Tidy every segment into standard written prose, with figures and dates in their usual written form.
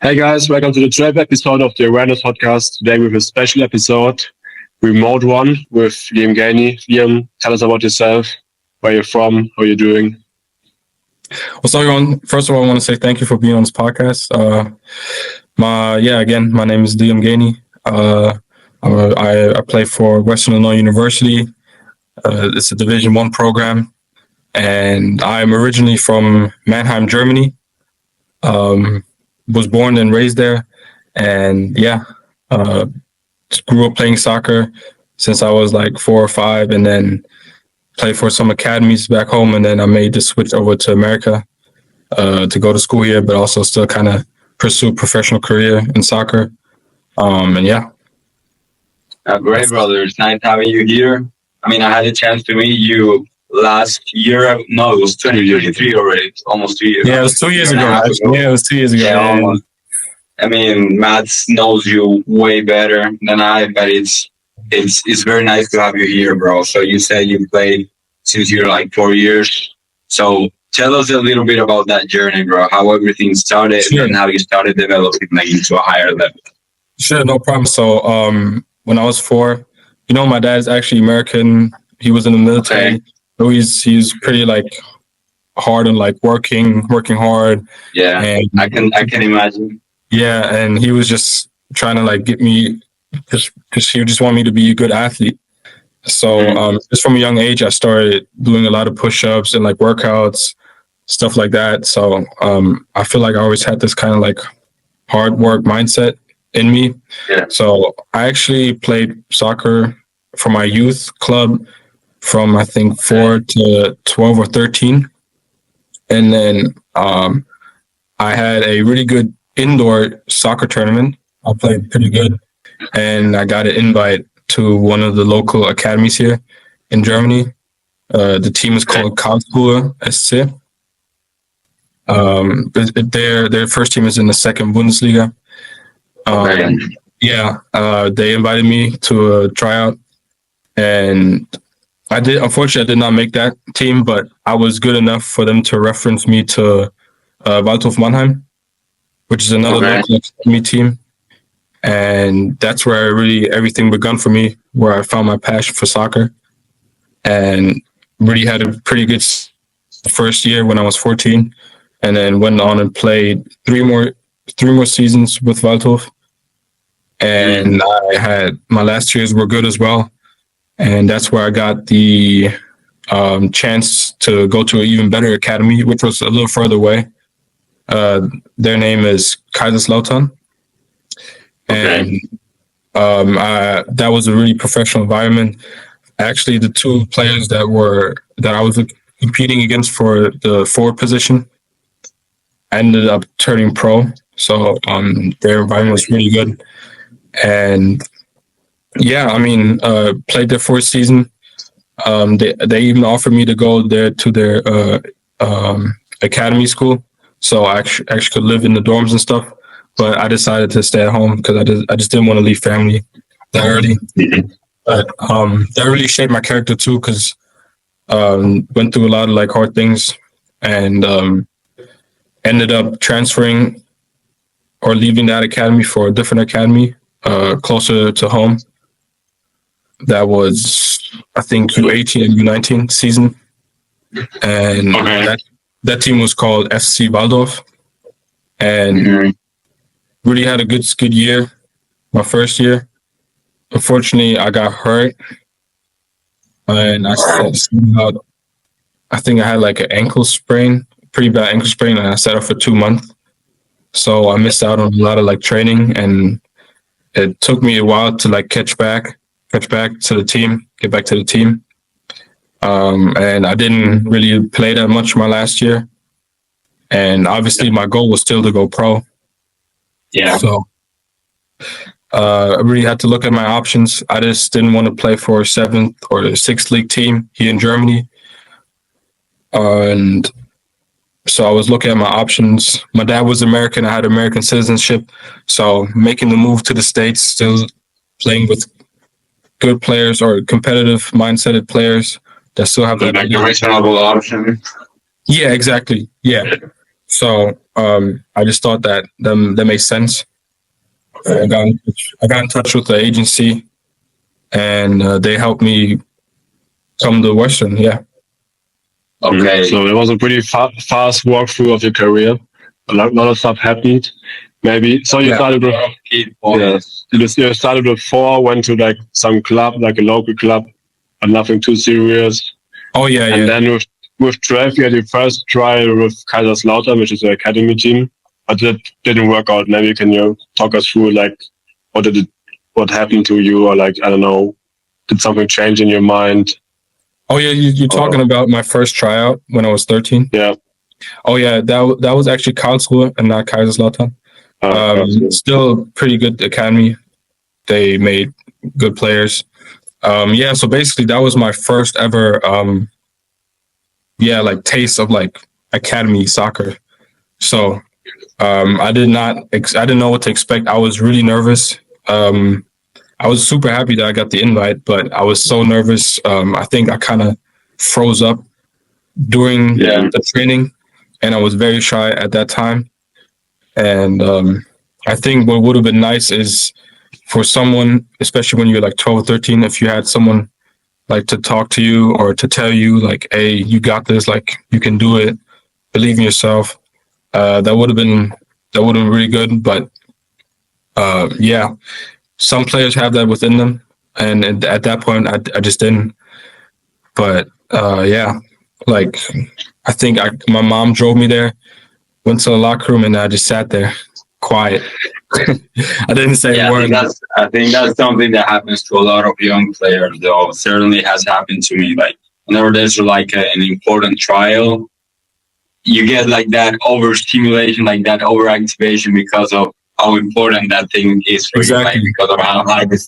Hey guys, welcome to the 12th episode of the Awarenezzz podcast. Today we have a special episode, remote one with Gainey. Liam, tell us about yourself, where you're from, how you're doing. Well, so everyone, first of all, I want to say thank you for being on this podcast. My name is Gainey. I play for Western Illinois University. It's a Division I program, and I'm originally from Mannheim, Germany. Was born and raised there, and grew up playing soccer since I was like 4 or 5, and then played for some academies back home, and then I made the switch over to America to go to school here, but also still kind of pursue a professional career in soccer. Great, brother. It's nice having you here. I mean, I had a chance to meet you last year. No, it was 2023 already. It's almost 2 years. Yeah, it was 2 years ago. Yeah, it was 2 years ago. Yeah, almost. I mean, Matt knows you way better than I, but it's very nice to have you here, bro. So you said you played since you're like 4 years. So tell us a little bit about that journey, bro. How everything started and how you started developing like into a higher level. Sure, no problem. So when I was 4, my dad's actually American. He was in the military. Okay. So he's pretty like hard on like working hard. Yeah, and I can imagine. Yeah, and he was just trying to like get me, because he just wanted me to be a good athlete. So just from a young age, I started doing a lot of push-ups and like workouts, stuff like that. So I feel like I always had this kind of like hard work mindset in me. Yeah. So I actually played soccer for my youth club from I think 4 to 12 or 13. And then I had a really good indoor soccer tournament. I played pretty good, and I got an invite to one of the local academies here in Germany. The team is called Karlsruhe SC. Their first team is in the second Bundesliga. They invited me to a tryout, and unfortunately, I did not make that team, but I was good enough for them to reference me to Waldhof Mannheim, which is another local academy team. And that's where everything begun for me, where I found my passion for soccer, and really had a pretty good first year when I was 14, and then went on and played three more seasons with Waldhof. And I had my last years were good as well. And that's where I got the chance to go to an even better academy, which was a little further away. Their name is Kaiserslautern. And that was a really professional environment. Actually, the 2 players that I was competing against for the forward position ended up turning pro. So their environment was really good. And played their 4th season. They even offered me to go there to their academy school, so I actually could live in the dorms and stuff. But I decided to stay at home because I just didn't want to leave family that early. But that really shaped my character too, because went through a lot of like hard things, and ended up transferring or leaving that academy for a different academy closer to home. That was, I think, U18 and U19 season. And that team was called FC Waldorf. And really had a good year, my first year. Unfortunately, I got hurt. And I think I had like an ankle sprain, pretty bad ankle sprain, and I sat out for 2 months. So I missed out on a lot of like training, and it took me a while to like get back to the team. And I didn't really play that much my last year. And obviously my goal was still to go pro. Yeah. So I really had to look at my options. I just didn't want to play for a 7th or 6th league team here in Germany. And so I was looking at my options. My dad was American. I had American citizenship. So making the move to the States, still playing with good players or competitive mindseted players that still have that. Like a reasonable option. Yeah, exactly. Yeah. So I just thought that made sense. I got in touch with the agency, and they helped me come to Western. Yeah. Okay. So it was a pretty fast walkthrough of your career. A lot of stuff happened. Maybe so you Yeah. started with you started with 4, went to like some club, like a local club, but nothing too serious. Oh yeah, And then with 12, you had your first trial with Kaiserslautern, which is the academy team, but that didn't work out. Maybe can you talk us through like what happened to you, or like I don't know, did something change in your mind? Oh yeah, you're talking about my first tryout when I was 13. Yeah. Oh yeah, that was actually Karlsruhe and not Kaiserslautern. Still pretty good academy. They made good players. Yeah, so basically that was my first ever like taste of like academy soccer. So I didn't know what to expect. I was really nervous. I was super happy that I got the invite, but I was so nervous. I think I kind of froze up during the training, and I was very shy at that time. And I think what would have been nice is for someone, especially when you're like 12 or 13, if you had someone like to talk to you or to tell you like, hey, you got this, like you can do it, believe in yourself. That would have been really good. But yeah, some players have that within them. And at that point, I just didn't. But yeah, like I think my mom drove me there, went to the locker room, and I just sat there quiet. I didn't say a word. I think that's something that happens to a lot of young players, though. Certainly has happened to me. Like whenever there's like an important trial, you get like that overstimulation, like that overactivation because of how important that thing is for you, like because of how high the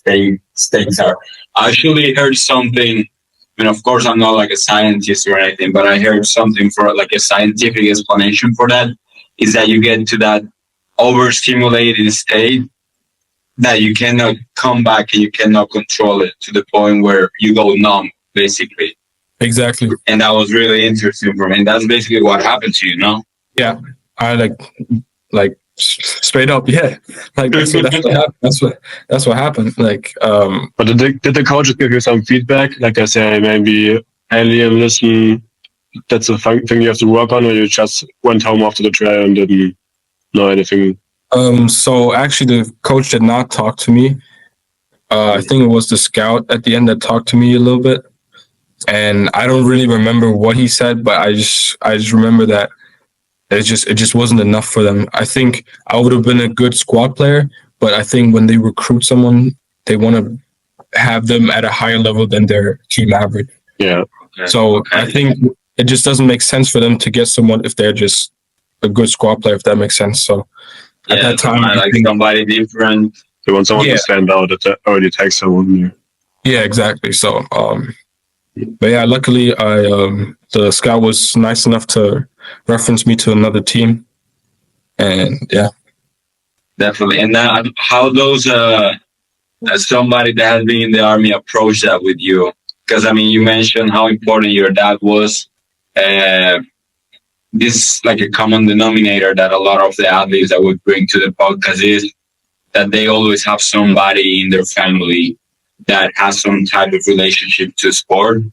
stakes are. I actually heard something. I mean, of course, I'm not like a scientist or anything, but I heard something for like a scientific explanation for that is that you get to that overstimulated state that you cannot come back and you cannot control it to the point where you go numb, basically. Exactly. And that was really interesting for me. And that's basically what happened to you, no? Yeah. I like straight up, yeah. Like that's what happened. That's what happened. Like but did the coaches give you some feedback? Like they say maybe, hey Liam, listen, that's the thing you have to work on, or you just went home after the trial and didn't know anything? So actually the coach did not talk to me. I think it was the scout at the end that talked to me a little bit. And I don't really remember what he said, but I just remember that it just wasn't enough for them. I think I would have been a good squad player, but I think when they recruit someone, they want to have them at a higher level than their team average. Yeah. So I think it just doesn't make sense for them to get someone if they're just a good squad player, if that makes sense. So at that time, like somebody different. They want someone to stand out that already takes someone new. Yeah, exactly. So, but yeah, luckily, the scout was nice enough to reference me to another team, and yeah, definitely. And how those somebody that has been in the army approach that with you? Because I mean, you mentioned how important your dad was. This is like a common denominator that a lot of the athletes that would bring to the podcast is that they always have somebody in their family that has some type of relationship to sport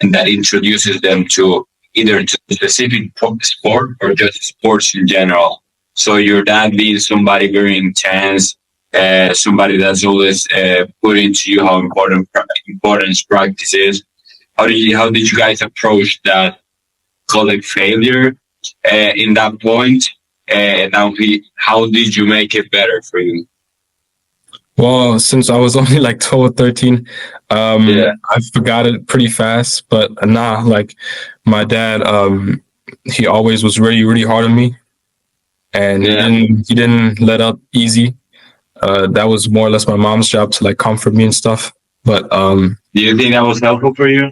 and that introduces them to either to a specific sport or just sports in general. So your dad being somebody very intense, somebody that's always put into you how important practice is. How did you guys approach that, call it failure in that point? And how did you make it better for you? Well, since I was only like 12 or 13, I forgot it pretty fast. But like my dad, he always was really, really hard on me, and he didn't let up easy. That was more or less my mom's job to like comfort me and stuff. But do you think that was helpful for you?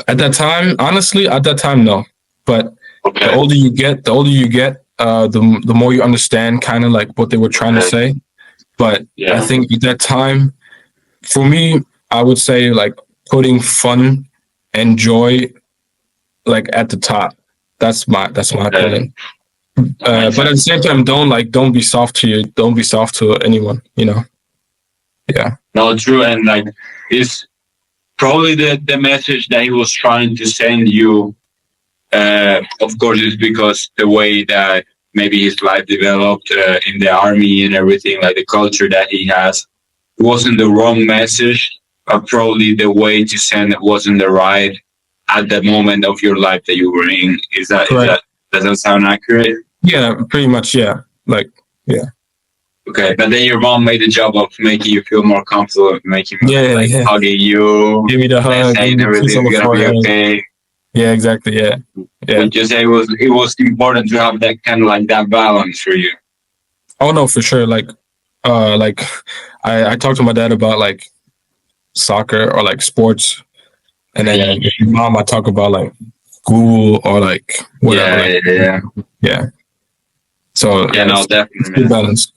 At that time, honestly, no. But the older you get, the more you understand kind of like what they were trying to say. But I think at that time, for me, I would say like putting fun and joy like at the top. That's my opinion. But at the same time, don't be soft to anyone, you know. Yeah. No, true, and like it's probably the message that he was trying to send you. Of course, is because the way that maybe his life developed in the army and everything, like the culture that he has, it wasn't the wrong message, but probably the way to send it wasn't the right at the moment of your life that you were in. Is that does that sound accurate? Yeah, pretty much. Yeah, like yeah. Okay, but then your mom made the job of making you feel more comfortable, making hugging you, give me the hug, saying everything's gonna be okay. Yeah, exactly. Yeah. Would you say it was important to have that kind of like that balance for you? Oh no, for sure. Like I talked to my dad about like soccer or like sports, and then with your mom I talk about like school or like whatever. Yeah. So no, definitely good balance.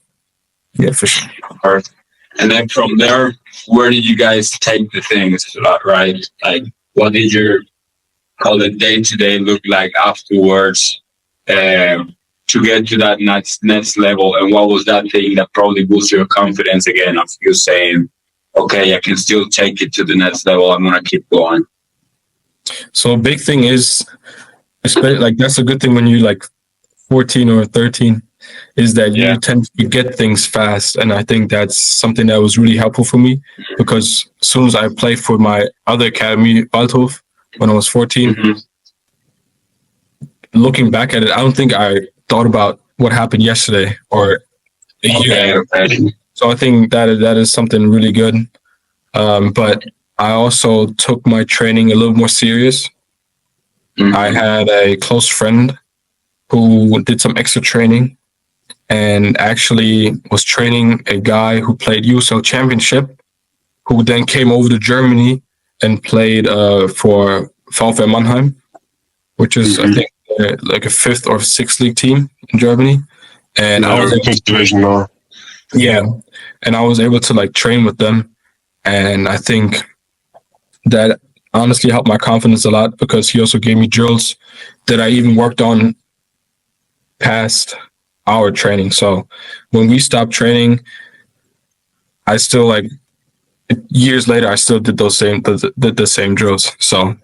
Yeah, for sure. Perfect. And then from there, where did you guys take the things? Right? Like, what did your call it day-to-day look like afterwards to get to that next level? And what was that thing that probably boosted your confidence again of you saying, okay, I can still take it to the next level. I'm going to keep going. So a big thing is, especially like that's a good thing when you like 14 or 13, is that you tend to get things fast. And I think that's something that was really helpful for me because as soon as I played for my other academy, Waldhof, when I was 14, looking back at it, I don't think I thought about what happened yesterday or a year. Okay. So I think that is something really good. But I also took my training a little more serious. I had a close friend who did some extra training and actually was training a guy who played USL Championship, who then came over to Germany and played for VfL Mannheim, which is, I think, like a 5th or 6th league team in Germany. And I was 5th division now. Yeah. And I was able to like train with them. And I think that honestly helped my confidence a lot because he also gave me drills that I even worked on past our training. So when we stopped training, I still like years later, I still did the same drills. So,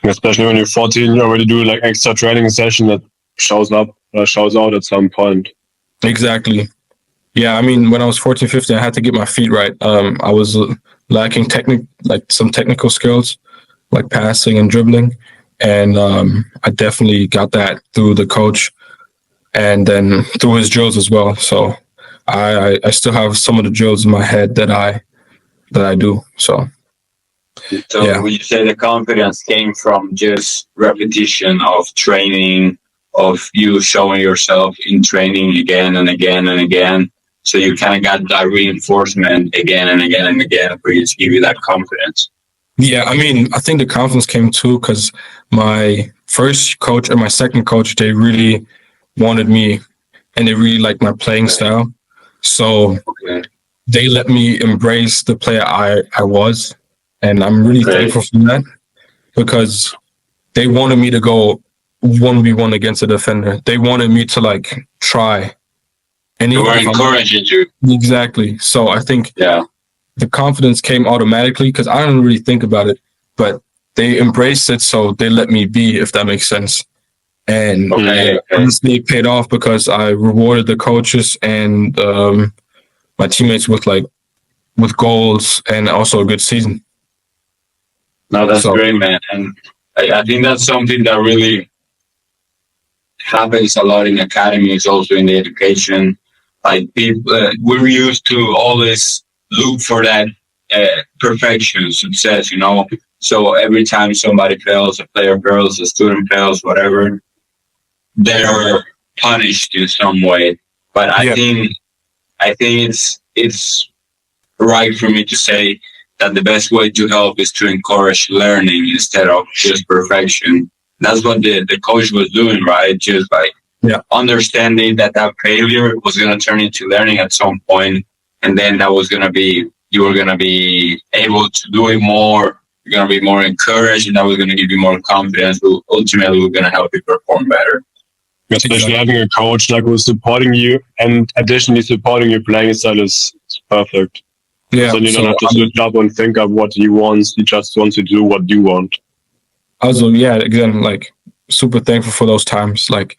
especially when you're 14, you already do like extra training session that shows out at some point. Exactly. Yeah. I mean, when I was 14, 15, I had to get my feet right. I was lacking some technical skills, like passing and dribbling. And I definitely got that through the coach and then through his drills as well. So I still have some of the drills in my head that I do. So would you say the confidence came from just repetition of training, of you showing yourself in training again and again and again? So you kind of got that reinforcement again and again and again for you to give you that confidence. Yeah, I mean, I think the confidence came too because my first coach and my second coach, they really wanted me and they really liked my playing style. So they let me embrace the player I was. And I'm really thankful for that because they wanted me to go 1v1 against a defender. They wanted me to like try. And they were encouraging you. Exactly. So I think the confidence came automatically because I didn't really think about it, but they embraced it. So they let me be, if that makes sense. And honestly, it paid off because I rewarded the coaches and my teammates with goals and also a good season. No, that's great, man. And I think that's something that really happens a lot in academies, also in the education. Like people, we're used to always look for that perfection, success, you know. So every time somebody fails, a player fails, a student fails, whatever, they're punished in some way. But I think it's right for me to say that the best way to help is to encourage learning instead of just perfection. That's what the coach was doing, right? Just like understanding that failure was going to turn into learning at some point, and then that was going to be, you were going to be able to do it more. You're going to be more encouraged, and that was going to give you more confidence. Ultimately, we're going to help you perform better. Especially Exactly. having a coach like who's supporting you and additionally supporting your playing style is perfect. Yeah. So you don't So have to switch up and think of what he wants. He just wants to do what you want. also, yeah, again, like super thankful for those times. Like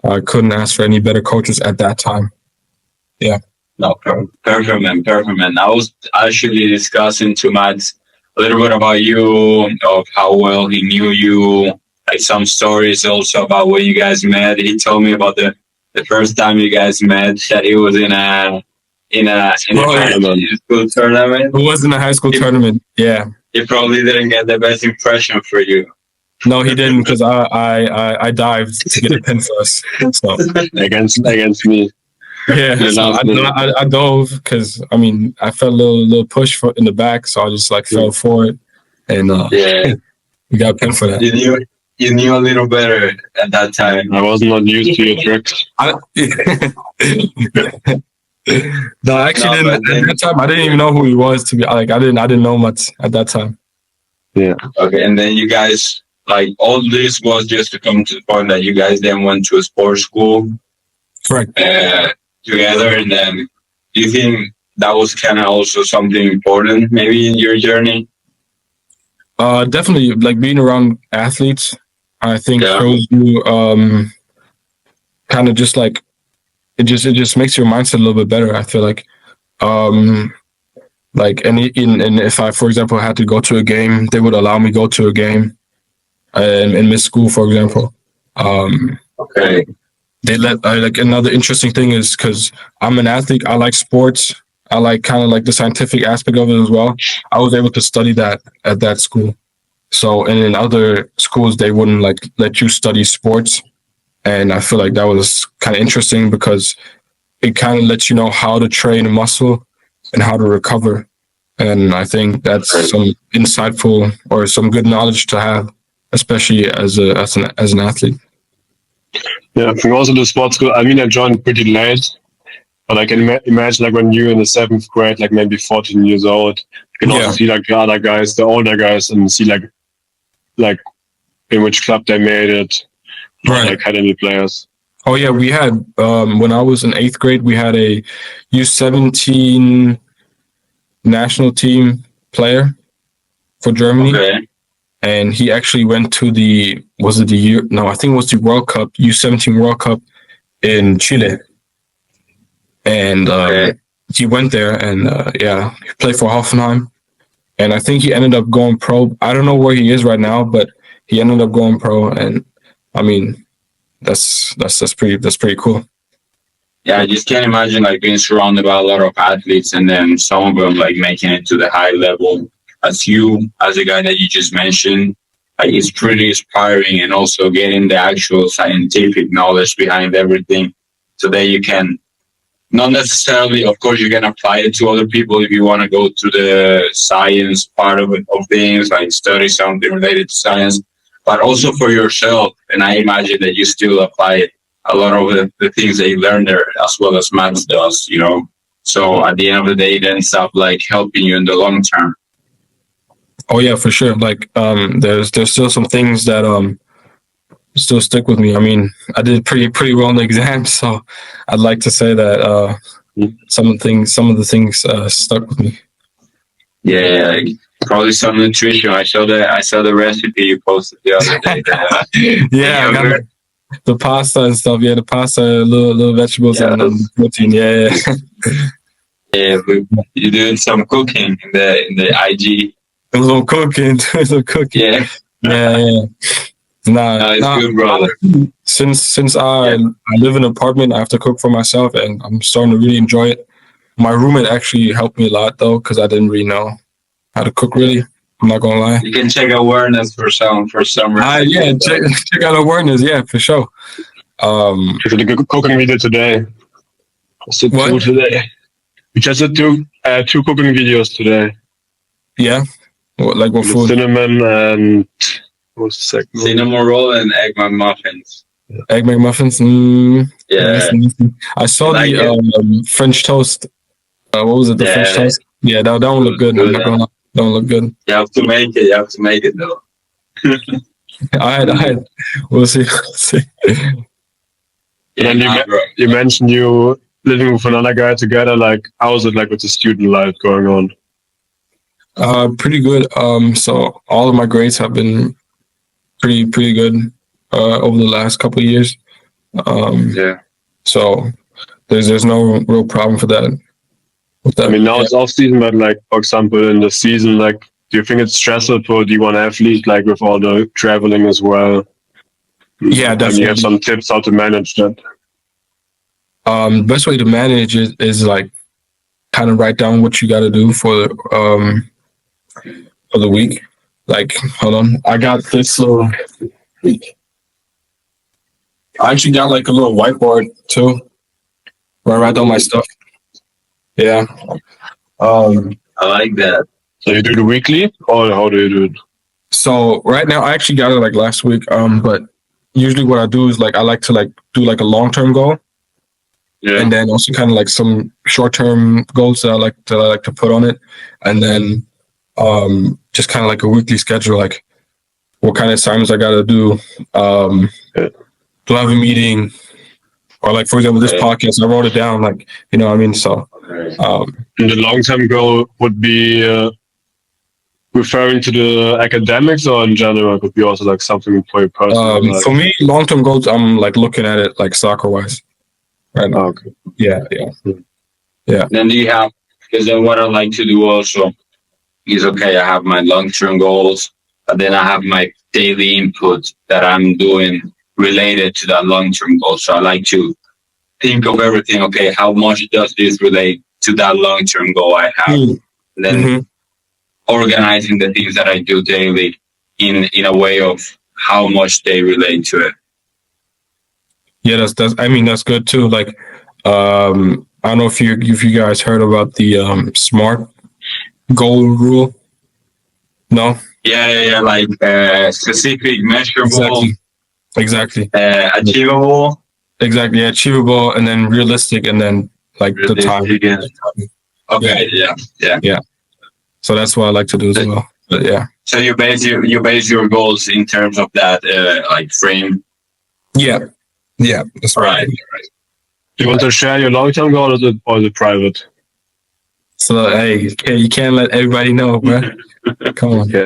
I couldn't ask for any better coaches at that time. Yeah. No, perfect, man. Perfect, man. I was actually discussing to Matt a little bit about you, of how well he knew you, like some stories also about where you guys met. He told me about the first time you guys met, that he was in a Oh, yeah. high school tournament. It was in a high school tournament. Yeah. He probably didn't get the best impression for you. No, he didn't, because I dived to get a pin for us. So against me. yeah, so I dove because I mean I felt a little push in the back, so I just like fell forward, and Yeah, we got a pin for that. you knew a little better at that time. I was not used to your tricks. No, I actually didn't. At that time, I didn't even know who he was. To be like, I didn't know much at that time. Yeah. Okay, and then you guys, like, all this was just to come to the point that you guys then went to a sports school. Correct. Together, and then do you think that was kind of also something important maybe in your journey? Definitely, like being around athletes, I think shows you kind of just like it just makes your mindset a little bit better. I feel like and if I, for example, had to go to a game, they would allow me go to a game, and in miss school, for example. Okay. They let like another interesting thing is because I'm an athlete, I like sports, I like kind of like the scientific aspect of it as well. I was able to study that at that school. So, and in other schools, they wouldn't like let you study sports, and I feel like that was kind of interesting because it kind of lets you know how to train a muscle and how to recover. And I think that's some insightful or some good knowledge to have, especially as an athlete. Yeah, I think also the sports school. I mean, I joined pretty late, but I can imagine like when you're in the 7th grade, like maybe 14 years old, you can also see like the other guys, the older guys, and see like in which club they made it, like academy players. Oh yeah, we had when I was in 8th grade, we had a U17 national team player for Germany. Okay. And he actually went to I think it was the World Cup, U17 World Cup in Chile. And he went there and he played for Hoffenheim. And I think he ended up going pro. I don't know where he is right now, but he ended up going pro. And I mean, that's pretty cool. Yeah, I just can't imagine like being surrounded by a lot of athletes and then some of them like making it to the high level. As a guy that you just mentioned, like, it's pretty inspiring, and also getting the actual scientific knowledge behind everything, so that you can not necessarily, of course, you can apply it to other people if you want to go to the science part of things, like study something related to science, but also for yourself. And I imagine that you still apply a lot of the things that you learn there, as well as Matt does, you know. So at the end of the day, it ends up like helping you in the long term. Oh yeah, for sure. Like there's still some things that still stick with me. I mean, I did pretty well in the exams, so I'd like to say that some of the things stuck with me. Yeah, like, probably some nutrition. I saw the recipe you posted the other day. Yeah, I got the pasta and stuff. Yeah, the pasta, little vegetables and protein. Yeah. Yeah, you're doing some cooking in the IG. A little cooking. Yeah. Yeah. Nah, good, brother. Since I live in an apartment, I have to cook for myself, and I'm starting to really enjoy it. My roommate actually helped me a lot though, because I didn't really know how to cook. Really, I'm not gonna lie. You can check Awarenezzz for some reason. Yeah, check out Awarenezzz. Yeah, for sure. Did a good cooking video today. What? Today? We just did two cooking videos today. Yeah. What food? Cinnamon and what's the second? Cinnamon roll and egg McMuffins. Egg McMuffins. Yeah. I saw the French toast. What was it? The French toast. Yeah, that one look good. Don't look good. You have to make it though. I had. We'll see. And then bro. you mentioned you living with another guy together. Like, how is it like with the student life going on? Pretty good. So all of my grades have been pretty good over the last couple of years. Yeah. So there's no real problem for that. With that. I mean, now Yeah. it's off season, but like, for example, in the season, like, do you think it's stressful for D1 athlete, like with all the traveling as well? Yeah, And you have definitely. some tips how to manage that. Best way to manage it is like kind of write down what you got to do for the week. Like, hold on, I got this little. I actually got like a little whiteboard too, where I write down my stuff. Yeah. I like that. So you do the weekly, or how do you do it? So right now, I actually got it like last week. But usually what I do is like I like to like do like a long-term goal, Yeah. and then also kind of like some short-term goals that I like to put on it, and then just kind of like a weekly schedule, like what kind of assignments I got to do. Do I have a meeting, or like for example this podcast, I wrote it down, like, you know what I mean. So And the long-term goal would be referring to the academics, or in general, it could be also like something for your personal life. for me, long-term goals, I'm like looking at it like soccer-wise right now. Okay. Yeah. Then do you have, because then what I like to do also is, okay, I have my long-term goals, but then I have my daily input that I'm doing related to that long-term goal. So I like to think of everything, okay, how much does this relate to that long-term goal I have? And then organizing the things that I do daily in a way of how much they relate to it. Yeah, that's good too. Like, I don't know if you guys heard about the SMART goal rule. No. Yeah. Like specific, measurable, Exactly. achievable. Exactly. Yeah, achievable, and then realistic, and then like the time. Okay. Yeah. So that's what I like to do as well. But yeah. So you base your goals in terms of that like frame. Yeah. That's right. You want to share your long-term goal, or is it private? So hey, you can't let everybody know, bro. Come on. Yeah.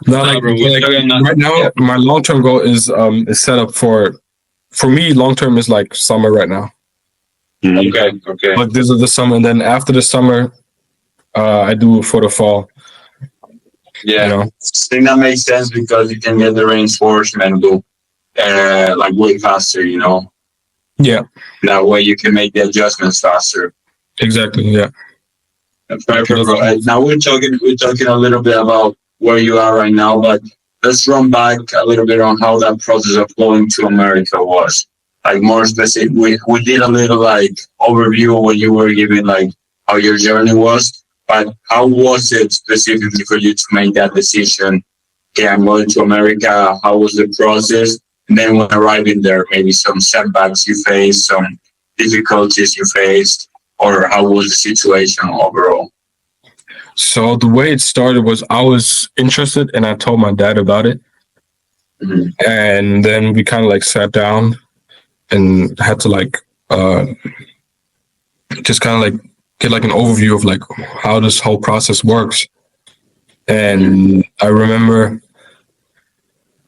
No, like right now, my long-term goal is set up for me. Long-term is like summer right now. Mm-hmm. Okay. Like this is the summer, and then after the summer, I do it for the fall. Yeah, you know? I think that makes sense because you can get the reinforcement go like way faster. You know. Yeah. That way you can make the adjustments faster. Exactly. Yeah. Perfect, bro. Now we're talking a little bit about where you are right now, but let's run back a little bit on how that process of going to America was. Like more specific, we did a little like overview when you were giving like how your journey was, but how was it specifically for you to make that decision? Okay, I'm going to America. How was the process? And then when arriving there, maybe some setbacks you faced, some difficulties you faced, or how was the situation overall? So the way it started was I was interested, and I told my dad about it. Mm-hmm. And then we kind of like sat down and had to like just kind of like get like an overview of like how this whole process works. And I remember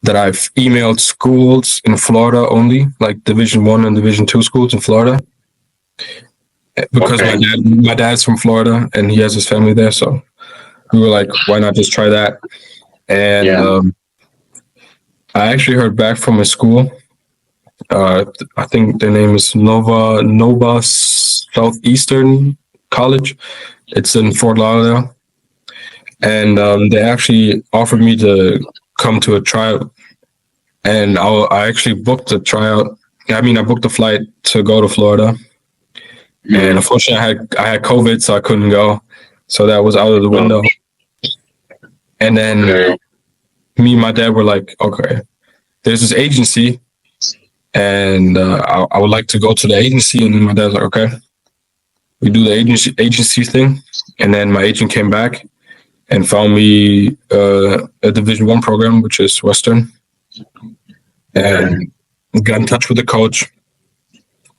that I've emailed schools in Florida only, like Division 1 and Division 2 schools in Florida, because my dad's from Florida and he has his family there. So we were like, why not just try that? And I actually heard back from a school. I think their name is Nova Southeastern College. It's in Fort Lauderdale. And they actually offered me to come to a tryout. And I actually booked the tryout. I mean, I booked the flight to go to Florida. And unfortunately, I had COVID, so I couldn't go. So that was out of the window. And then me and my dad were like, okay, there's this agency, and I would like to go to the agency. And my dad's like, okay. We do the agency thing. And then my agent came back and found me a Division 1 program, which is Western. And got in touch with the coach.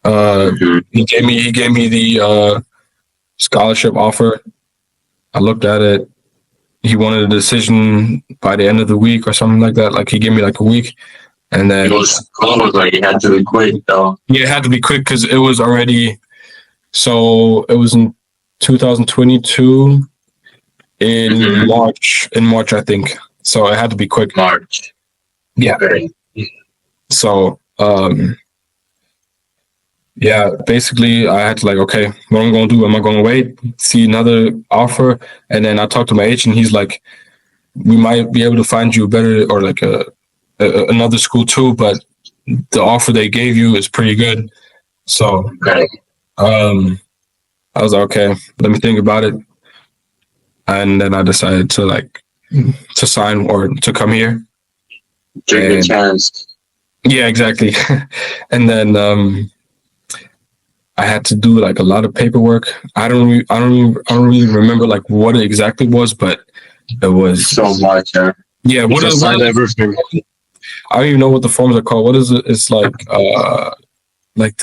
He gave me the scholarship offer. I looked at it. He wanted a decision by the end of the week or something like that. Like he gave me like a week, and then It was close. Like it had to be quick, though. yeah, it had to be quick because it was already. So it was in 2022 in March. In March, I think. So it had to be quick. March. Yeah. Okay. So yeah, basically I had to like, okay, what am I gonna do? Am I gonna wait, see another offer? And then I talked to my agent. He's like, we might be able to find you better or like another school too, but the offer they gave you is pretty good. So Okay. I was like, okay, let me think about it. And then I decided to like to sign or to come here. Take the And- chance. Yeah, exactly. And then I had to do like a lot of paperwork. I don't really remember like what it exactly was, but it was So much. yeah. What Just is sign everything. I don't even know what the forms are called. What is it? It's like the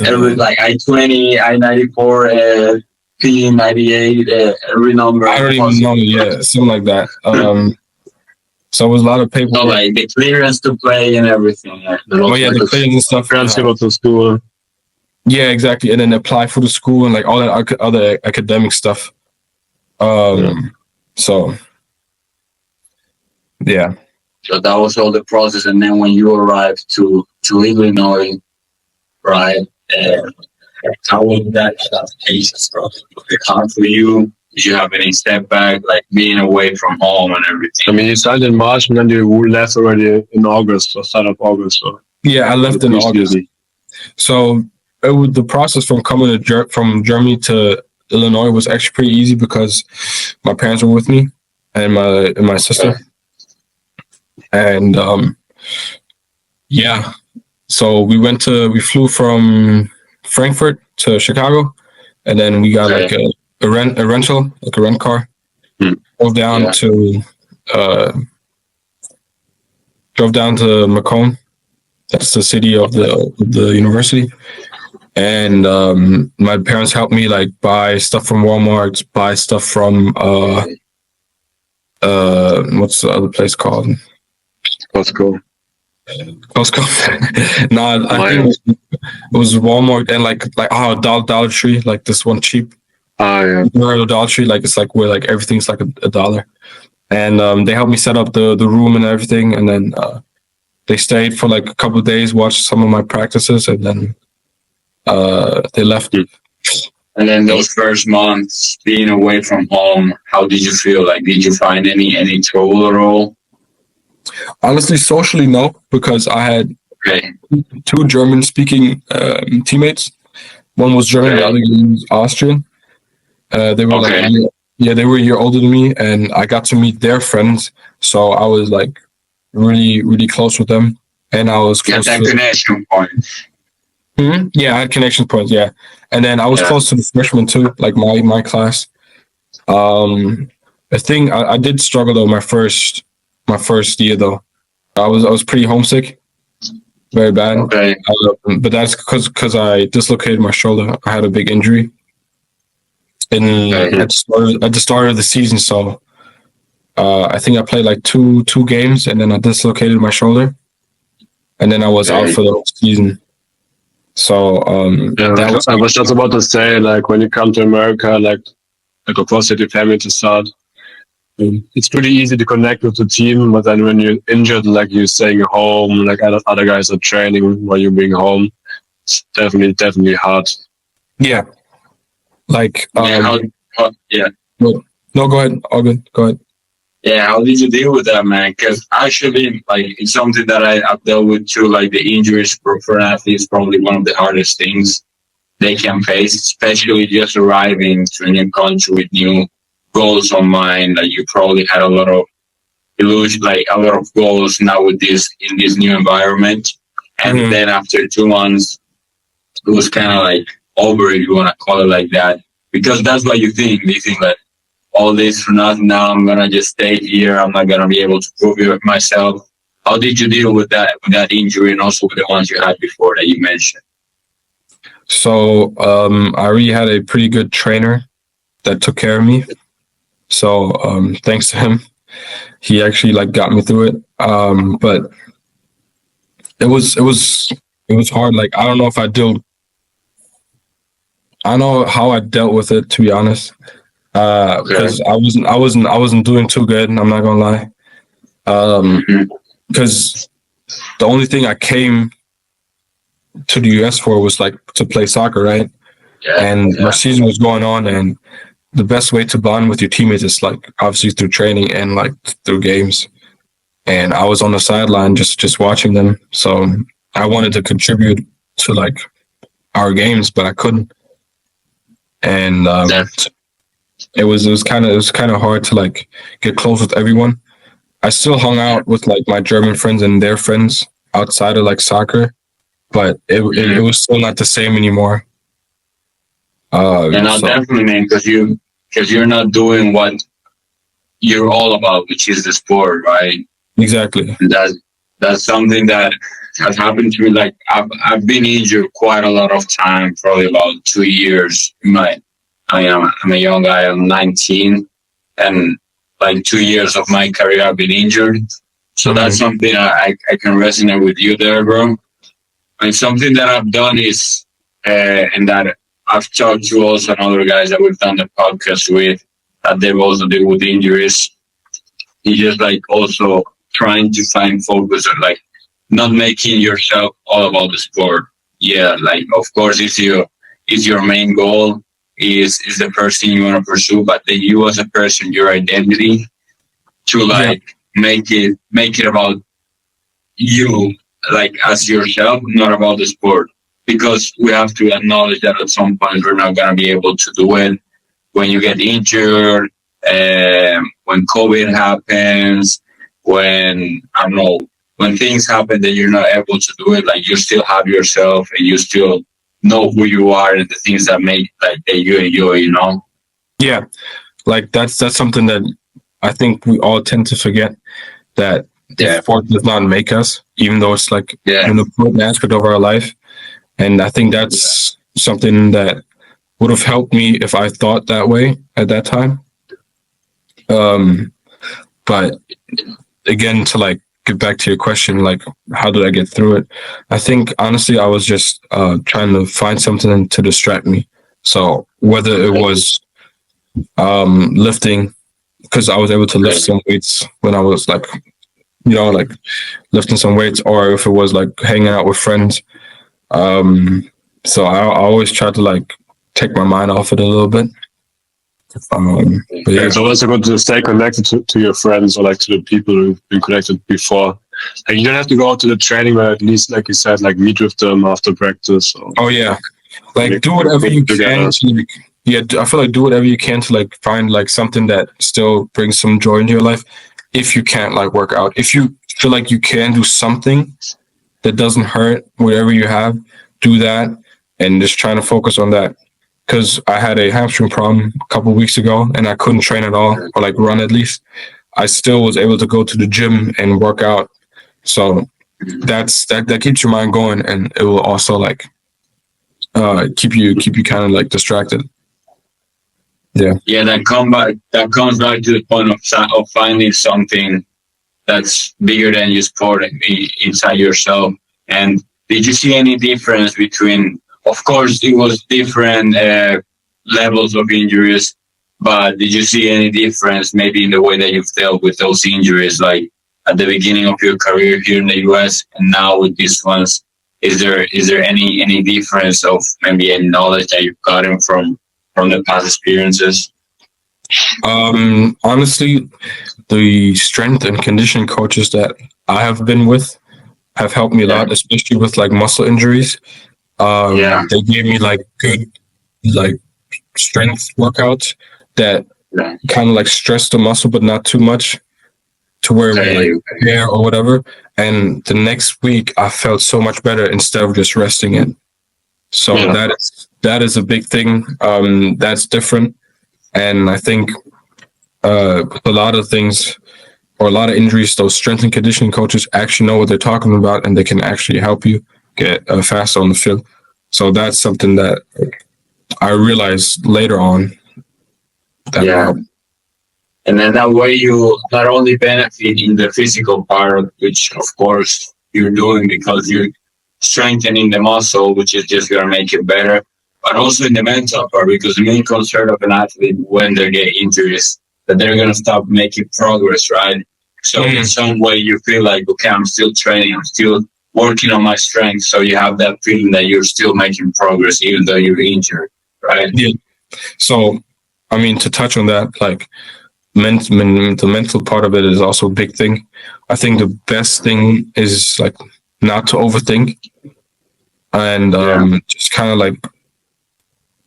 Every like I-20, I-94, P-98, every number. I don't even know. Yeah, something like that. So it was a lot of So paperwork. like the clearance to play and everything. Oh yeah, the clearance and stuff. Parents go to school. Yeah, exactly. And then apply for the school and like all that other academic stuff. So yeah. So that was all the process, and then when you arrived to Illinois, right? How was that case? Was it hard for you? Did you have any setback, like being away from home and everything? I mean, you signed in March and then you left already in August, or start of August. So Yeah, I left in August. easy. So it was the process from coming to from Germany to Illinois was actually pretty easy because my parents were with me and my sister. And yeah, so we flew from Frankfurt to Chicago, and then we got like a rental, like a rent car. Drove down to Macomb. That's the city of the university. And my parents helped me like buy stuff from Walmart, buy stuff from what's the other place called? Costco. No, I think it was Walmart and like Dollar Tree, like this one cheap. Yeah. Dollar Tree, like it's like where like everything's like a dollar. And they helped me set up the room and everything, and then they stayed for like a couple of days, watched some of my practices, and then they left. And then those first months being away from home, how did you feel? Like, did you find any trouble at all? Honestly, socially, no, because I had Okay. two German-speaking teammates. One was German, the other was Austrian. They were they were a year older than me, and I got to meet their friends. So I was like really, really close with them, and I was close that to connection point. Yeah, I had connection points. Yeah, and then I was close to the freshmen too, like my class. I think I did struggle though my first year though. I was pretty homesick, very bad. Okay. But that's because I dislocated my shoulder. I had a big injury at the start of the season. So I think I played like two games, and then I dislocated my shoulder, and then I was out for the whole season. So I was just about to say, like when you come to America, like across city family to start, it's pretty easy to connect with the team, but then when you're injured, like you're staying home, like other guys are training while you're being home, it's definitely hard. Yeah. Like No, go ahead. All good. Go ahead. Yeah, how did you deal with that, man? Because actually, like, it's something that I've dealt with too. Like, the injuries for athletes is probably one of the hardest things they can face, especially just arriving to a new country with new goals on mind. Like, you probably had a lot of illusion, like a lot of goals now with this in this new environment. And then after 2 months, it was kind of like over, if you want to call it like that, because that's what you think. You think that all this for nothing. Now I'm gonna just stay here. I'm not gonna be able to prove it myself. How did you deal with that injury, and also with the ones you had before that you mentioned? So I already had a pretty good trainer that took care of me. So thanks to him, he actually like got me through it. But it was hard. Like I don't know if I dealt. I don't know how I dealt with it, to be honest, because I wasn't doing too good. I'm not gonna lie. Because the only thing I came to the US for was like to play soccer, right? And my season was going on, and the best way to bond with your teammates is like obviously through training and like through games. And I was on the sideline just watching them, so I wanted to contribute to like our games, but I couldn't. And it was kind of hard to like get close with everyone. I still hung out with like my German friends and their friends outside of like soccer, but it was still not the same anymore. Definitely, man, because you're not doing what you're all about, which is the sport, right? Exactly. That's something that has happened to me. Like I've been injured quite a lot of time, probably about 2 years. I'm a young guy. I'm 19, and like 2 years of my career I've been injured. So that's something I can resonate with you there, bro. And something that I've done is, and that I've talked to also other guys that we've done the podcast with, that they've also dealt with injuries. It's just like also trying to find focus on like not making yourself all about the sport. Yeah, like of course it's your main goal is the person you want to pursue, but then you as a person, your identity, to like make it about you, like as yourself, not about the sport. Because we have to acknowledge that at some point we're not gonna be able to do it. When you get injured, when COVID happens, when I don't know, when things happen that you're not able to do it, like you still have yourself and you still know who you are and the things that make like that you enjoy, you know? Yeah, like that's something that I think we all tend to forget, that the sport does not make us, even though it's like an important aspect of our life. And I think that's something that would have helped me if I thought that way at that time. But again, to like get back to your question, like how did I get through it? I think honestly, I was just trying to find something to distract me. So whether it was lifting, because I was able to lift some weights when I was like, like lifting some weights, or if it was like hanging out with friends. So I always try to like take my mind off it a little bit. It's also good to stay connected to your friends or like to the people who've been connected before. Like you don't have to go out to the training, but at least, like you said, like meet with them after practice. Oh yeah, like do whatever you can. I feel like do whatever you can to like find like something that still brings some joy into your life. If you can't like work out, if you feel like you can do something that doesn't hurt, whatever you have, do that, and just trying to focus on that. Because I had a hamstring problem a couple of weeks ago, and I couldn't train at all, or like run at least. I still was able to go to the gym and work out. So that keeps your mind going, and it will also like keep you kind of like distracted. Yeah, that comes back to the point of finding something that's bigger than your sport inside yourself. And did you see any difference between? Of course, it was different levels of injuries, but did you see any difference maybe in the way that you've dealt with those injuries, like at the beginning of your career here in the US and now with these ones? Is there any difference of maybe any knowledge that you've gotten from the past experiences? Honestly, the strength and conditioning coaches that I have been with have helped me a lot, especially with like muscle injuries. They gave me like good like strength workouts that kind of like stress the muscle, but not too much to where it would like tear or whatever. And the next week I felt so much better instead of just resting it. So that is a big thing. That's different. And I think a lot of things or a lot of injuries, those strength and conditioning coaches actually know what they're talking about, and they can actually help you get faster on the field. So that's something that I realized later on. Yeah. And then that way you not only benefit in the physical part, which of course you're doing because you're strengthening the muscle, which is just going to make it better, but also in the mental part, because the main concern of an athlete when they get injuries, that they're going to stop making progress, right? So in some way you feel like, okay, I'm still training, I'm still working on my strength. So you have that feeling that you're still making progress even though you're injured, right? Yeah. So, I mean, to touch on that, like, the mental part of it is also a big thing. I think the best thing is like not to overthink and just kind of like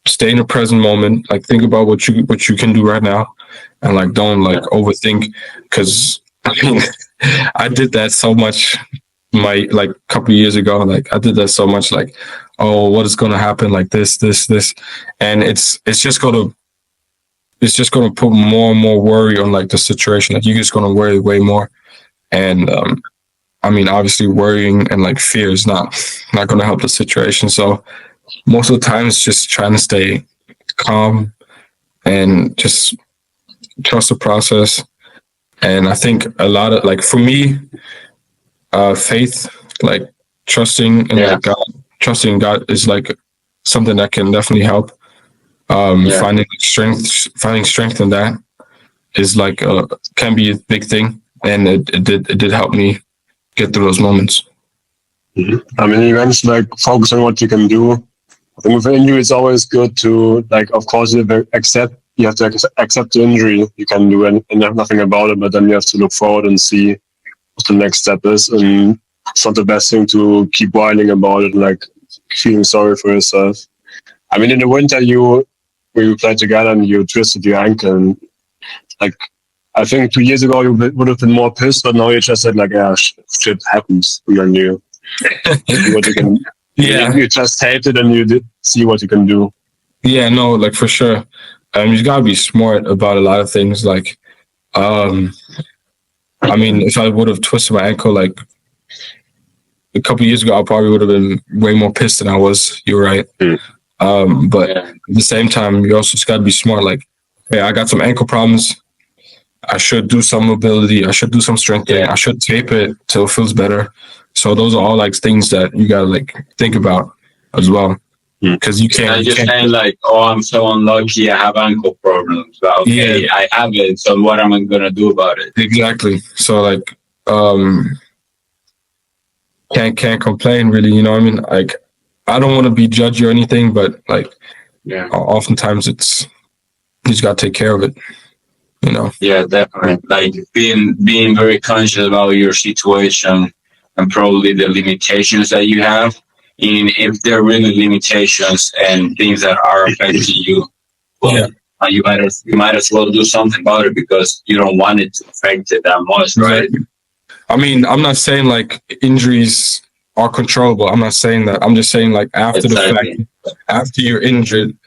stay in the present moment. Like think about what you can do right now, and like don't like overthink. Because I mean, I did that so much. My like a couple of years ago, like I did that so much. Like, oh, what is going to happen? Like this, and it's just gonna put more and more worry on like the situation. Like you're just gonna worry way more. And I mean, obviously worrying and like fear is not gonna help the situation. So most of the time it's just trying to stay calm and just trust the process. And I think a lot of like for me, faith, like trusting in like God, trusting God is like something that can definitely help. Finding strength in that is like can be a big thing, and it did help me get through those moments. I mean, you mentioned like focus on what you can do. I think with injury, it's always good to like, of course, you have to accept the injury. You can do nothing about it, but then you have to look forward and see what the next step is. And it's not the best thing to keep whining about it, like feeling sorry for yourself. I mean, in the winter, we played together and you twisted your ankle. And like, I think 2 years ago you would have been more pissed, but now you just said like, yeah, shit happens. And then you see what you can. Yeah, you just hate it and you did see what you can do. Yeah, no, like for sure. You gotta be smart about a lot of things. Like, I mean, if I would have twisted my ankle like a couple of years ago, I probably would have been way more pissed than I was. You're right. But at the same time, you also just got to be smart. Like, hey, I got some ankle problems. I should do some mobility. I should do some strengthening. I should tape it till it feels better. So those are all like things that you gotta like think about as well, because you can't. I just saying like, oh, I'm so unlucky. I have ankle problems. But okay, I have it. So what am I gonna do about it? Exactly. So like, can't complain really. You know what I mean? Like, I don't want to be judgy or anything, but like, oftentimes it's you just gotta take care of it. You know? Yeah, definitely. Like being very conscious about your situation and probably the limitations that you have. And if there are really limitations and things that are affecting you, well, you might as well do something about it because you don't want it to affect it that much, right? I mean, I'm not saying like injuries are controllable. I'm not saying that. I'm just saying like after the fact, after you're injured,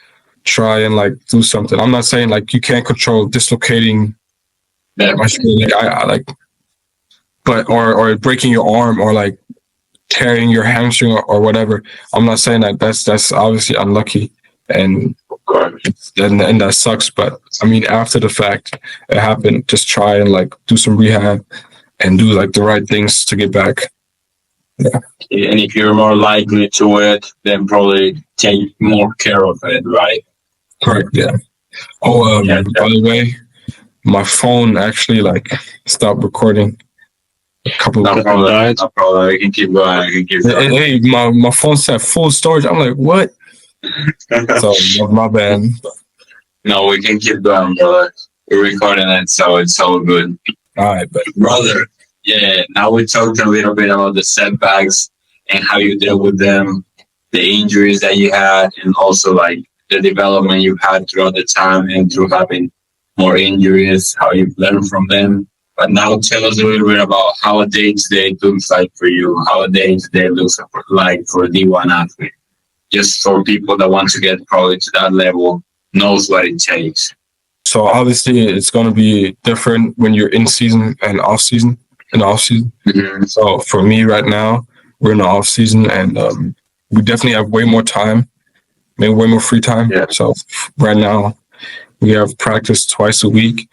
try and like do something. I'm not saying like you can't control dislocating my shoulder, but or breaking your arm or like tearing your hamstring or whatever. I'm not saying that that's obviously unlucky and that sucks. But I mean, after the fact it happened, just try and like do some rehab and do like the right things to get back. Yeah. And if you're more likely to it, then probably take more care of it, right? Correct. Yeah. Oh, by the way, my phone actually like stopped recording. A couple of times. No problem. I can keep going. Hey, my phone said full storage. I'm like, what? So my bad. No, we can keep going, brother. We're recording it, so it's all good. All right, but brother. Yeah. Now we talked a little bit about the setbacks and how you deal with them, the injuries that you had, and also like the development you've had throughout the time and through having more injuries, how you've learned from them. But now tell us a little bit about how a day-to-day looks like for you, how a day-to-day looks like for a D1 athlete. Just for people that want to get probably to that level, knows what it takes. So obviously it's going to be different when you're in season and off season. So for me right now, we're in the off season and we definitely have way more time, maybe way more free time. Yeah. So right now we have practice twice a week,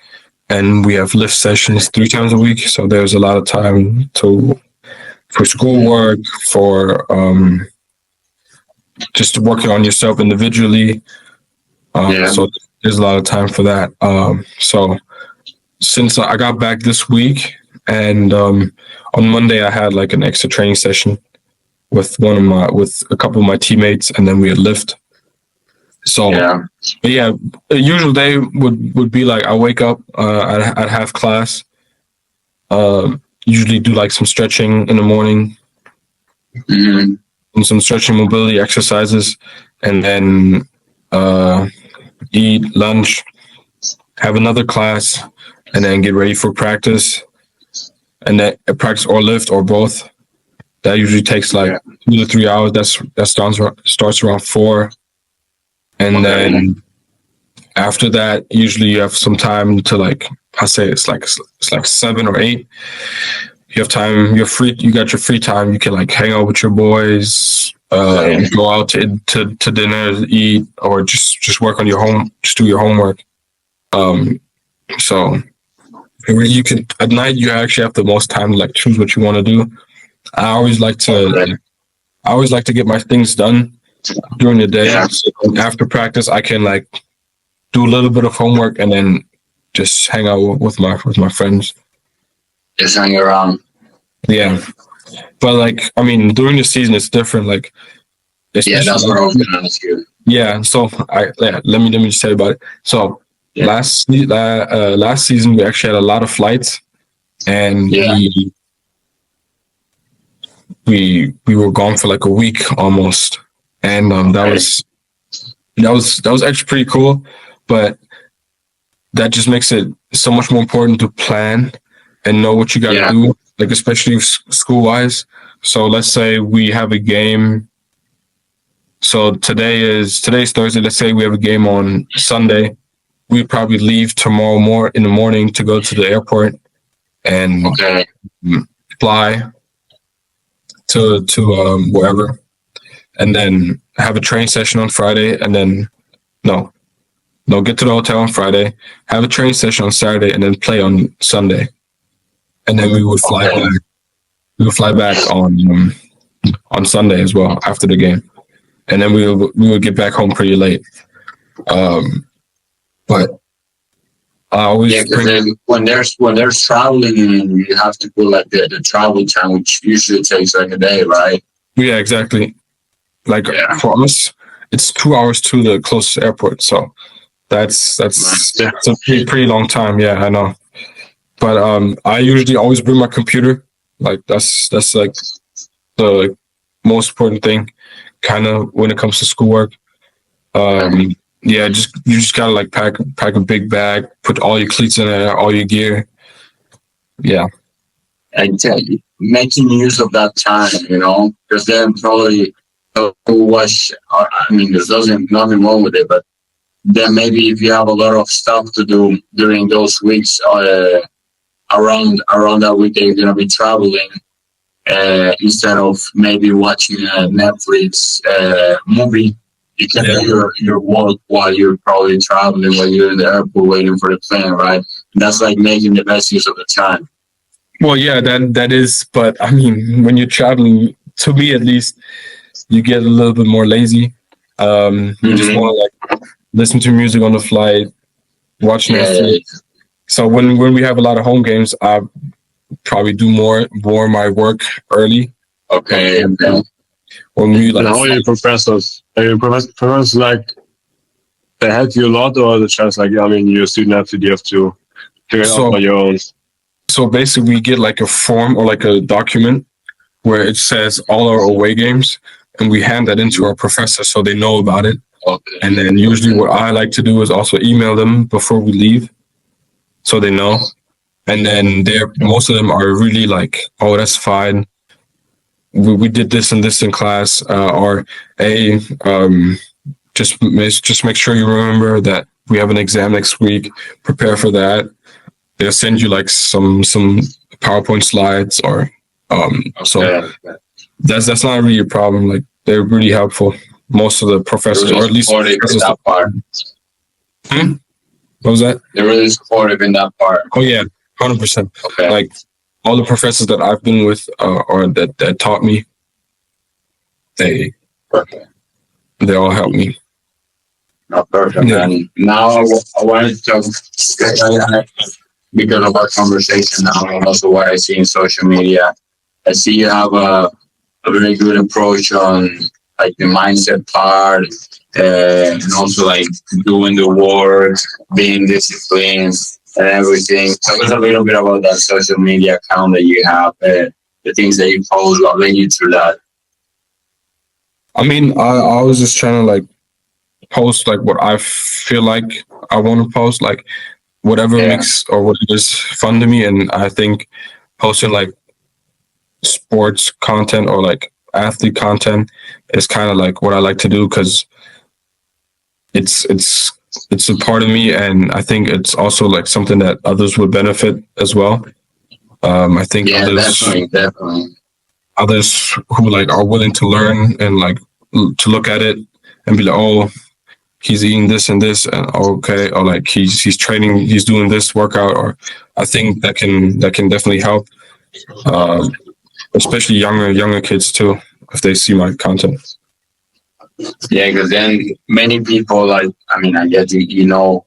and we have lift sessions 3 times a week. So there's a lot of time for schoolwork, for just working on yourself individually. So there's a lot of time for that. So since I got back this week, and on Monday I had like an extra training session with a couple of my teammates, and then we had lift. So but yeah, a usual day would be like I wake up, I'd have class, usually do like some stretching in the morning, and some stretching mobility exercises, and then eat lunch, have another class, and then get ready for practice, and then practice or lift or both. That usually takes like 2 to 3 hours. That starts around 4, and then after that, usually you have some time to like, I say it's like 7 or 8. You have time. You're free. You got your free time. You can like hang out with your boys, go out to dinner, eat, or just work on your just do your homework. So you can at night. You actually have the most time to like choose what you want to do. I always like to get my things done during the day. Yeah. So after practice, I can like do a little bit of homework and then just hang out with my friends. Just hang around. Yeah, but like I mean, during the season it's different. Like, that's what I was gonna ask you. Yeah, so let me just tell you about it. So last season we actually had a lot of flights, and we were gone for like a week almost, and that was actually pretty cool, but that just makes it so much more important to plan and know what you got to do, like especially school wise. So let's say we have a game. So today's Thursday. Let's say we have a game on Sunday. We probably leave tomorrow in the morning to go to the airport and fly to wherever, and then have a training session on Friday, and then get to the hotel on Friday, have a training session on Saturday, and then play on Sunday, and then we would fly back. We would fly back on Sunday as well after the game, and then we would get back home pretty late. But I always when there's traveling, you have to put like the travel time, which usually takes like a day, right? Yeah, exactly. Like for us, it's 2 hours to the closest airport, so that's a pretty long time. Yeah, I know. But I usually always bring my computer. Like that's like the most important thing, kind of when it comes to schoolwork. Yeah, you just gotta like pack a big bag, put all your cleats in there, all your gear. Yeah, exactly. Making use of that time, because then probably watch. I mean, there's nothing wrong with it, but then maybe if you have a lot of stuff to do during those weeks, around that week that you're gonna be traveling, instead of maybe watching a Netflix movie. You can do your work while you're probably traveling, while you're in the airport waiting for the plane, right? That's like making the best use of the time. Well, yeah, that is. But I mean, when you're traveling, to me at least, you get a little bit more lazy. You just want to like listen to music on the flight, watch Netflix. So when we have a lot of home games, I probably do more of my work early. Okay. When we like, how are your professors? Are your professors like they help you a lot, or it's just like you're a student athlete, you have to figure it out by your own? So basically, we get like a form or like a document where it says all our away games, and we hand that into our professor so they know about it. Okay. And then usually, what I like to do is also email them before we leave, so they know. And then most of them are really like, "Oh, that's fine. We did this and this in class," or just make sure you remember that we have an exam next week. Prepare for that. They'll send you like some PowerPoint slides, or so that's not really a problem. Like they're really helpful. Most of the professors, They're or really at least supportive in professors. that part. What was that? They're really supportive in that part. Oh yeah, 100%. Okay. Like all the professors that I've been with, or that taught me, they Perfect. all help me. No, perfect, Yeah. man. Now I wanted to talk because of our conversation now, and also what I see in social media. I see you have a very good approach on like the mindset part, and also like doing the work, being disciplined, and everything. Tell us a little bit about that social media account that you have, the things that you post, what led you through that. I mean, I was just trying to like post like what I feel like I want to post, like whatever Yeah. makes or whatever is fun to me. And I think posting like sports content or like athlete content is kind of like what I like to do, because it's a part of me, and I think it's also like something that others would benefit as well. I think Yeah, definitely. others who like are willing to learn and like to look at it and be like, oh, he's eating this and this, and okay, or like he's training, he's doing this workout, or I think that can definitely help, especially younger kids too, if they see my content. Yeah, because then many people, like, I mean, I guess you know,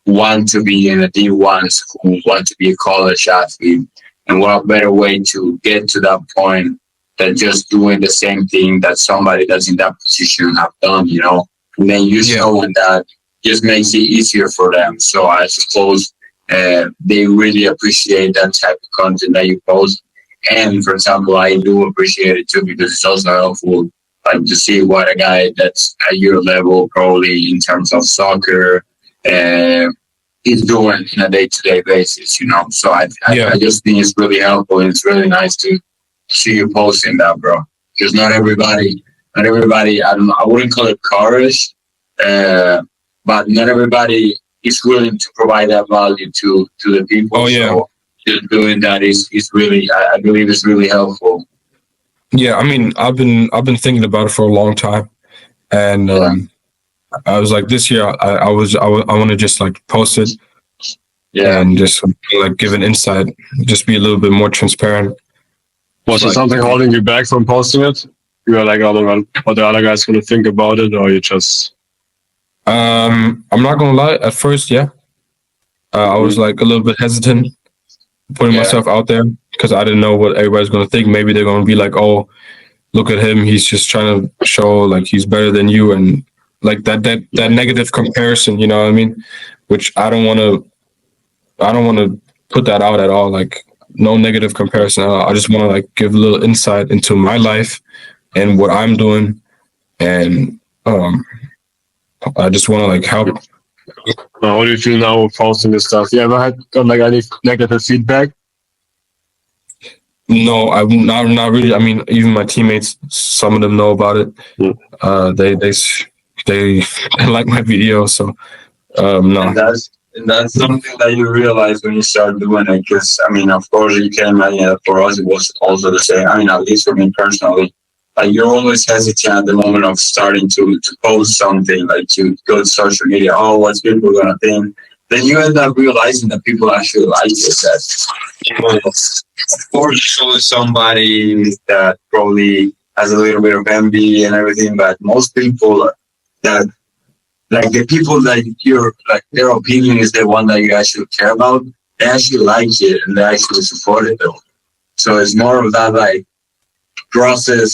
want to be in the D1s who want to be a college athlete. And what better way to get to that point than just doing the same thing that somebody that's in that position have done, you know? And then you showing that just makes it easier for them. So I suppose they really appreciate that type of content that you post. And for example, I do appreciate it too, because it's also helpful, like, to see what a guy that's at your level, probably in terms of soccer, is doing on a day-to-day basis, you know. So I just think it's really helpful, and it's really nice to see you posting that, bro. Because not everybody, I don't know, I wouldn't call it courage, but not everybody is willing to provide that value to the people. Oh yeah. So just doing that is really, I believe it's really helpful. Yeah, I mean, I've been thinking about it for a long time, and I was like, this year I want to just like post it, and just like give an insight, just be a little bit more transparent. Was there something holding you back from posting it? You were like, oh my god, what the other guys gonna think about it, or you just? I'm not gonna lie. At first, I was like a little bit hesitant putting myself out there, because I didn't know what everybody's gonna think. Maybe they're gonna be like, "Oh, look at him. He's just trying to show like he's better than you," and like that negative comparison. You know what I mean? Which I don't want to put that out at all. Like, no negative comparison at all. I just want to like give a little insight into my life and what I'm doing, and I just want to like help. How do you feel now posting this stuff? You ever got like any negative feedback? No, I'm not really. I mean, even my teammates, some of them know about it. They like my video, so no. And that's something that you realize when you start doing it. Because I mean, of course, you can imagine that for us it was also the same. I mean, at least for me personally, like, you're always hesitant at the moment of starting to post something, like to go to social media. Oh, what's people gonna think? Then you end up realizing that people actually like it. That people, of course, show somebody that probably has a little bit of envy and everything, but most people that, like, the people that you're like, their opinion is the one that you actually care about, they actually like it and they actually support it though. So it's more of that like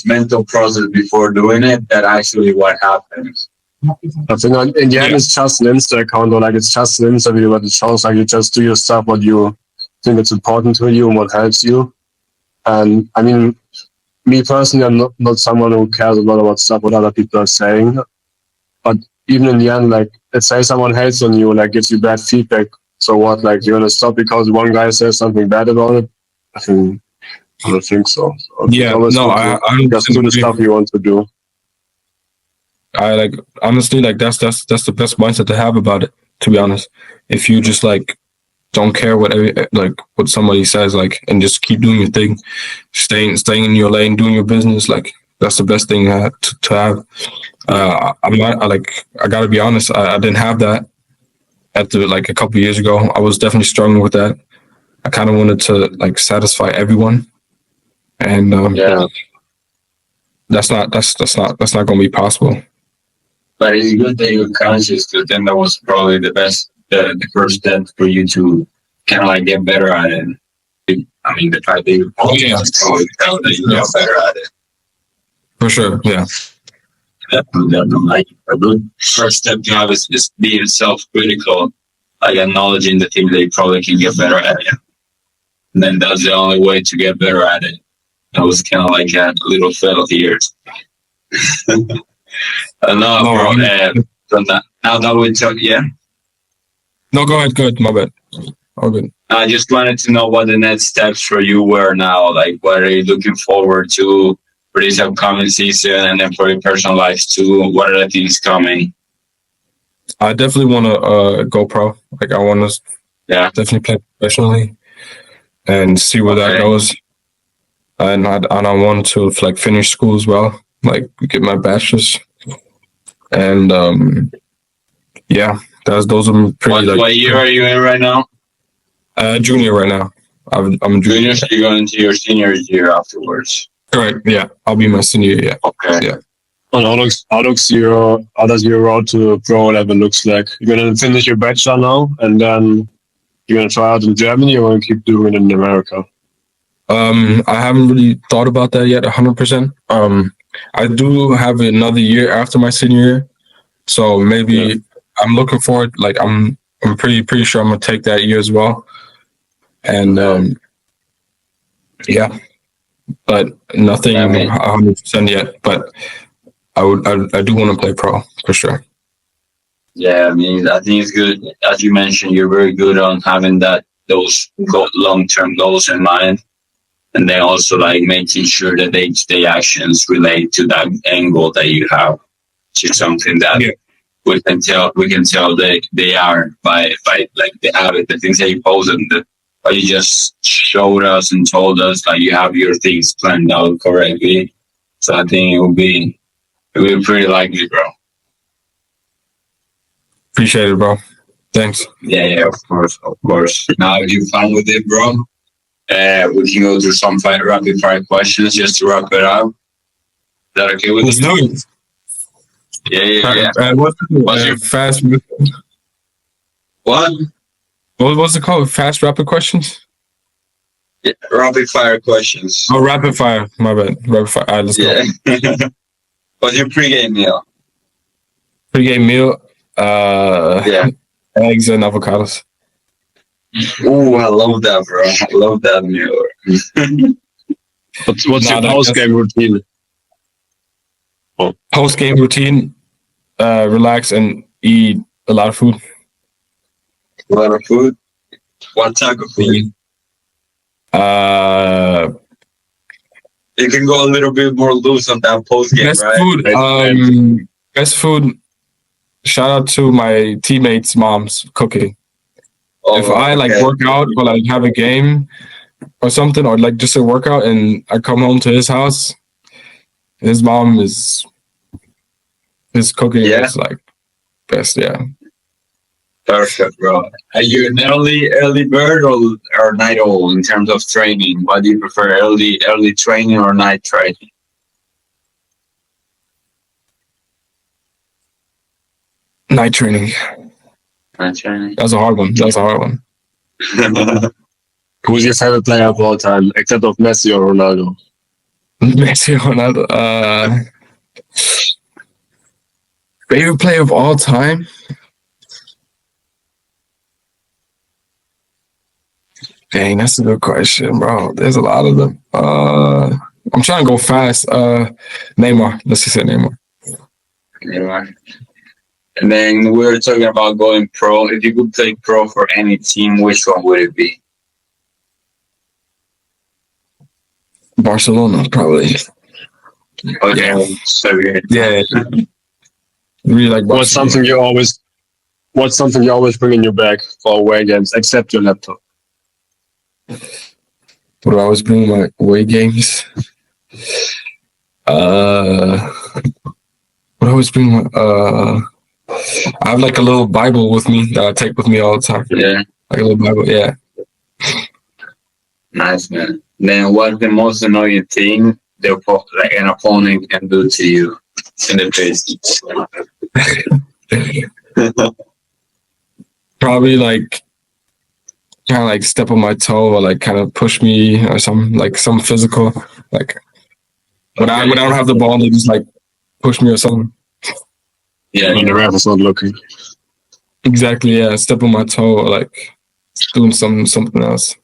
mental process before doing it that actually what happens. I think in the end it's just an Insta account, or like it's just an Insta video, but it shows like you just do your stuff, what you think it's important to you and what helps you. And I mean, me personally, I'm not someone who cares a lot about stuff what other people are saying. But even in the end, like, let's say someone hates on you, like gives you bad feedback. So what? Like, you're gonna stop because one guy says something bad about it? I don't think so. Yeah, no, I just do the stuff you want to do. I like, honestly, like that's the best mindset to have about it, to be honest. If you just like don't care what somebody says, like, and just keep doing your thing, staying in your lane, doing your business, like, That's the best thing to have. I'm not I gotta be honest. I didn't have that at a couple of years ago. I was definitely struggling with that. I kind of wanted to satisfy everyone, and that's not going to be possible. But it's good that you're conscious, because then that was probably the first step for you to kind of get better at it. I mean, the fact that you probably tell that you get better at it. For sure, yeah. Definitely. A good first step to have is being self-critical, acknowledging the thing that you probably can get better at it. And then that's the only way to get better at it. I was kind of a little fail here. Bro. So now that we talk, yeah? No, go ahead. Good. My bad. All good. I just wanted to know what the next steps for you were now. What are you looking forward to for this upcoming season, and then for your personal life too? What are the things coming? I definitely want to go pro. I want to definitely play professionally and see where that goes. And I want to finish school as well, get my bachelor's. And those are pretty. What year are you in right now? Junior right now. I'm a junior. So you're going into your senior year afterwards. Correct. Yeah, I'll be my senior year. Okay. Yeah. And how does your road to pro level looks like? You're gonna finish your bachelor now, and then you're gonna try out in Germany, or gonna keep doing it in America? I haven't really thought about that yet, 100%. I do have another year after my senior year, so maybe I'm looking forward. I'm pretty sure I'm gonna take that year as well, and but nothing 100% yet. But I do want to play pro for sure. Yeah, I mean, I think it's good. As you mentioned, you're very good on having those long-term goals in mind. And then also making sure that day-to-day actions relate to that end goal that you have, which is something that we can tell they are by the habit, the things that you post, and what you just showed us and told us you have your things planned out correctly. So I think it will be pretty likely, bro. Appreciate it, bro. Thanks. Yeah, of course. Now, if you're fine with it, bro, we can go through some rapid fire questions just to wrap it up. Is that okay with you? Let's do it. Yeah. What's your fast? What? What's it called? Fast rapid questions? Yeah, rapid fire questions. Oh, rapid fire. My bad. Rapid fire. All right, let's go. What's your pregame meal? Pregame meal? Eggs and avocados. Oh, I love that, bro. I love that meal. What's your post-game routine? Post-game routine, relax and eat a lot of food. A lot of food? What type of food? You can go a little bit more loose on that post-game, best right? Food, best food, shout out to my teammates' moms cooking. If I work out or have a game or something, or just a workout, and I come home to his house, his mom his cooking is best. Yeah. Perfect, bro. Are you an early bird or night owl in terms of training? What do you prefer, early training or night training? Night training. Night training. That's a hard one. Who's your favorite player of all time, except of Messi or Ronaldo? Messi or Ronaldo. Favorite player of all time? Dang, that's a good question, bro. There's a lot of them. I'm trying to go fast. Neymar. Let's just say Neymar. Neymar. And then we were talking about going pro. If you could play pro for any team, which one would it be? Barcelona, probably. Okay. Yeah. Really like Barcelona. What's something you always bring in your bag for away games, except your laptop? What do I always bring in my away games? What I always bring? I have like a little Bible with me that I take with me all the time. Yeah. Like a little Bible. Yeah. Nice, man. Then what's the most annoying thing like an opponent can do to you in the face? Probably like kind of like step on my toe or like kind of push me or some physical like when I don't have the ball, they just like push me or something. Yeah. When the ref is not looking. Exactly. Yeah. Step on my toe or like doing something else.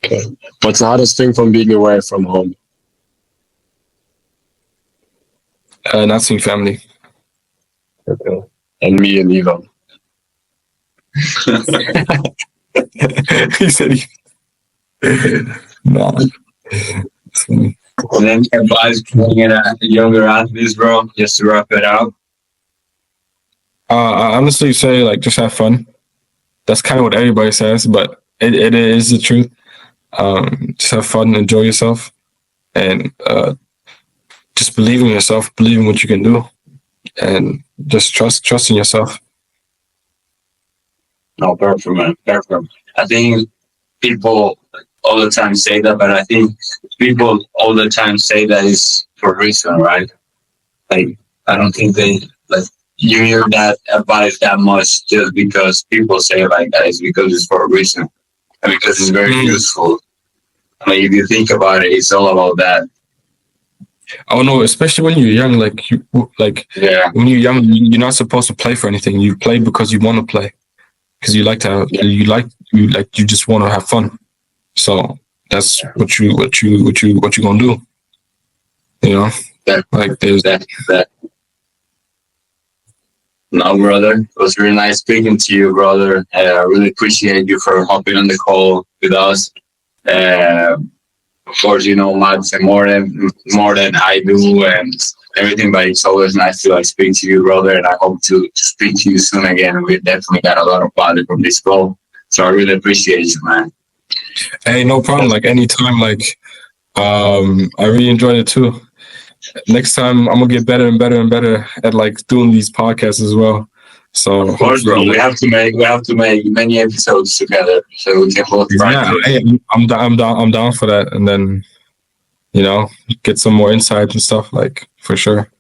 Okay. What's the hardest thing from being away from home? Not seeing family. Okay. And me and Ivan. He said he. Nah. It's funny. And then advice bringing younger athletes, bro, just to wrap it up. I honestly say like just have fun. That's kind of what everybody says, but it is the truth. Just have fun, enjoy yourself, and just believe in yourself, believe in what you can do, and just trust in yourself. No, perfect, man. Perfect. I think people all the time say that, but I think people all the time say that is for a reason, right? Like, I don't think they, like, you hear that advice that much just because people say it like that. It's because it's for a reason and because it's very useful. I mean, if you think about it, it's all about that. Oh no, especially when you're young, Yeah. when you're young, you're not supposed to play for anything. You play because you want to play, because you like to, you just want to have fun. So that's what you gonna do. You know, like there's that. No, brother, it was really nice speaking to you, brother. I really appreciate you for hopping on the call with us. Of course, you know Mads more than I do and everything, but it's always nice to like speak to you, brother. And I hope to speak to you soon again. We definitely got a lot of value from this call, so I really appreciate you, man. Hey, no problem. Like anytime. Like, I really enjoyed it too. Next time, I'm gonna get better and better and better at like doing these podcasts as well. So Of course, bro. We have to make many episodes together so we can both yeah, I'm down for that. And then, you know, get some more insights and stuff, like for sure.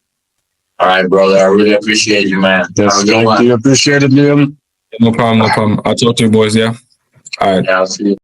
All right, brother. I really appreciate you, man. Yes, thank you. Appreciate it, Liam. No problem. I'll talk to you boys. Yeah. All right. Yeah, I'll see you.